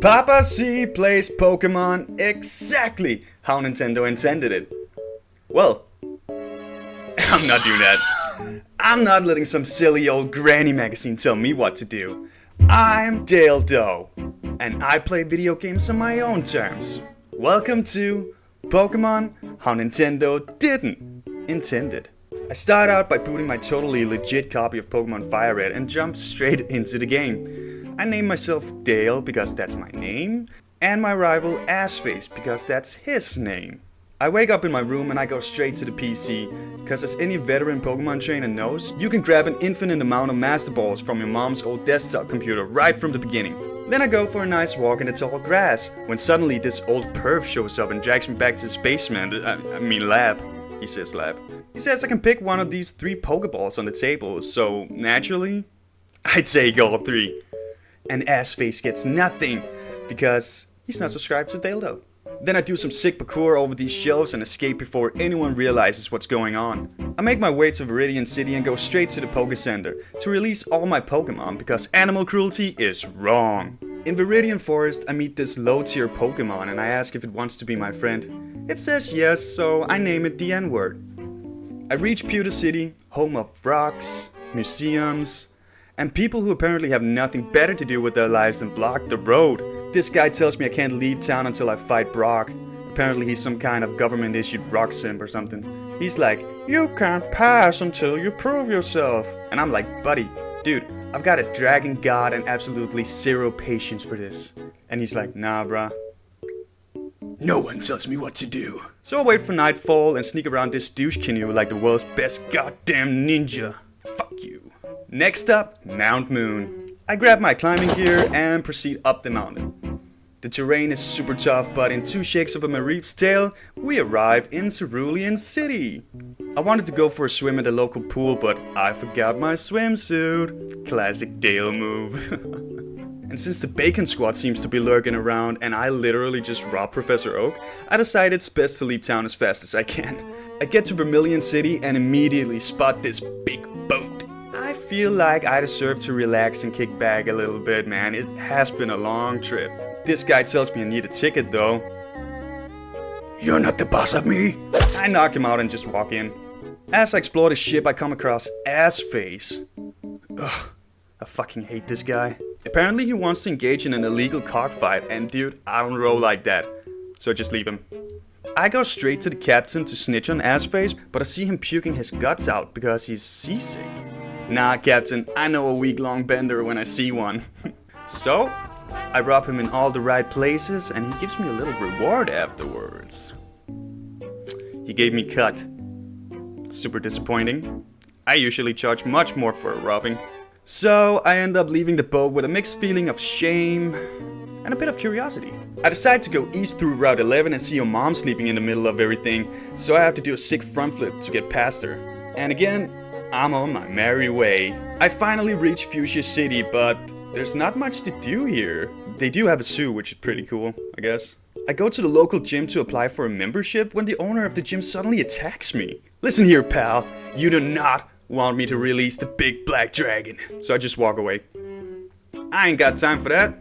PapaSea plays Pokemon exactly how Nintendo intended it. Well, I'm not doing that. I'm not letting some silly old granny magazine tell me what to do. I'm Dale Doe, and I play video games on my own terms. Welcome to Pokemon How Nintendo Didn't Intend It. I start out by booting my totally legit copy of Pokemon Fire Red and jump straight into the game. I name myself Dale because that's my name, and my rival Assface because that's his name. I wake up in my room and I go straight to the PC, because as any veteran Pokemon trainer knows, you can grab an infinite amount of Master Balls from your mom's old desktop computer right from the beginning. Then I go for a nice walk in the tall grass, when suddenly this old perv shows up and drags me back to his basement, lab. He says lab. He says I can pick one of these 3 Pokeballs on the table, so naturally, I take all 3. And Assface gets nothing, because he's not subscribed to Dildo. Then I do some sick parkour over these shelves and escape before anyone realizes what's going on. I make my way to Viridian City and go straight to the Poké Center to release all my Pokemon, because animal cruelty is wrong. In Viridian Forest, I meet this low-tier Pokemon and I ask if it wants to be my friend. It says yes, so I name it the N-word. I reach Pewter City, home of rocks, museums, and people who apparently have nothing better to do with their lives than block the road. This guy tells me I can't leave town until I fight Brock. Apparently he's some kind of government-issued rock simp or something. He's like, "You can't pass until you prove yourself." And I'm like, buddy, dude, I've got a dragon god and absolutely 0 patience for this. And he's like, nah bruh. No one tells me what to do. So I wait for nightfall and sneak around this douche canoe like the world's best goddamn ninja. Fuck you. Next up, Mount Moon. I grab my climbing gear and proceed up the mountain. The terrain is super tough, but in 2 shakes of a Mareep's tail, we arrive in Cerulean City. I wanted to go for a swim at the local pool, but I forgot my swimsuit. Classic Dale move. And since the Bacon Squad seems to be lurking around and I literally just robbed Professor Oak, I decide it's best to leave town as fast as I can. I get to Vermilion City and immediately spot this big boat. I feel like I deserve to relax and kick back a little bit, man. It has been a long trip. This guy tells me I need a ticket though. You're not the boss of me. I knock him out and just walk in. As I explore the ship, I come across Assface. Ugh, I fucking hate this guy. Apparently he wants to engage in an illegal cockfight, and dude, I don't roll like that. So I just leave him. I go straight to the captain to snitch on Assface, but I see him puking his guts out because he's seasick. Nah, Captain, I know a week-long bender when I see one. So, I rob him in all the right places and he gives me a little reward afterwards. He gave me cut. Super disappointing. I usually charge much more for a robbing. So, I end up leaving the boat with a mixed feeling of shame and a bit of curiosity. I decide to go east through Route 11 and see your mom sleeping in the middle of everything, so I have to do a sick front flip to get past her. And again, I'm on my merry way. I finally reach Fuchsia City, but there's not much to do here. They do have a zoo, which is pretty cool, I guess. I go to the local gym to apply for a membership when the owner of the gym suddenly attacks me. Listen here, pal. You do not want me to release the big black dragon. So I just walk away. I ain't got time for that.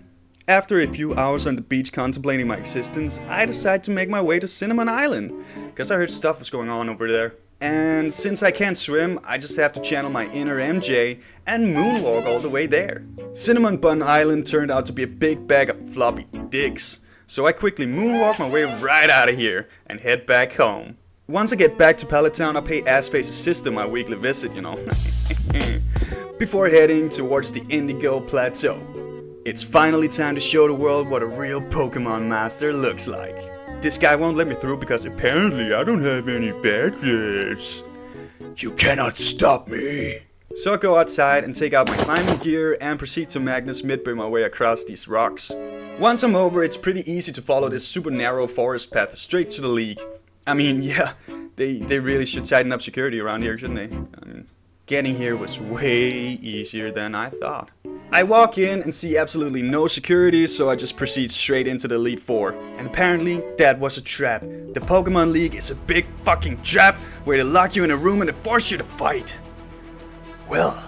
After a few hours on the beach contemplating my existence, I decide to make my way to Cinnamon Island, because I heard stuff was going on over there. And since I can't swim, I just have to channel my inner MJ and moonwalk all the way there. Cinnamon Bun Island turned out to be a big bag of floppy dicks, so I quickly moonwalk my way right out of here and head back home. Once I get back to Pallet Town, I pay Assface's sister my weekly visit, you know. Before heading towards the Indigo Plateau. It's finally time to show the world what a real Pokemon master looks like. This guy won't let me through because apparently I don't have any badges. You cannot stop me. So I go outside and take out my climbing gear and proceed to Magnus Midway my way across these rocks. Once I'm over, it's pretty easy to follow this super narrow forest path straight to the League. I mean, yeah, they really should tighten up security around here, shouldn't they? I mean, getting here was way easier than I thought. I walk in and see absolutely no security, so I just proceed straight into the Elite Four. And apparently, that was a trap. The Pokemon League is a big fucking trap where they lock you in a room and they force you to fight. Well,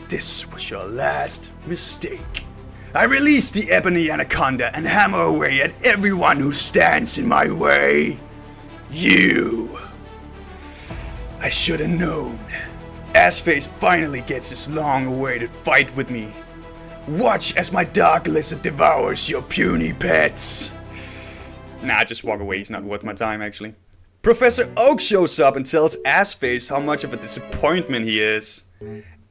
this was your last mistake. I release the ebony anaconda and hammer away at everyone who stands in my way. You. I should have known. Assface finally gets his long-awaited fight with me. Watch as my dark lizard devours your puny pets. Nah, just walk away. He's not worth my time, actually. Professor Oak shows up and tells Assface how much of a disappointment he is.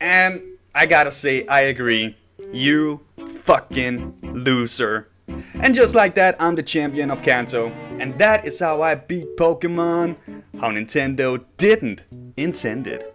And I gotta say, I agree. You fucking loser. And just like that, I'm the champion of Kanto. And that is how I beat Pokemon. How Nintendo didn't intend it.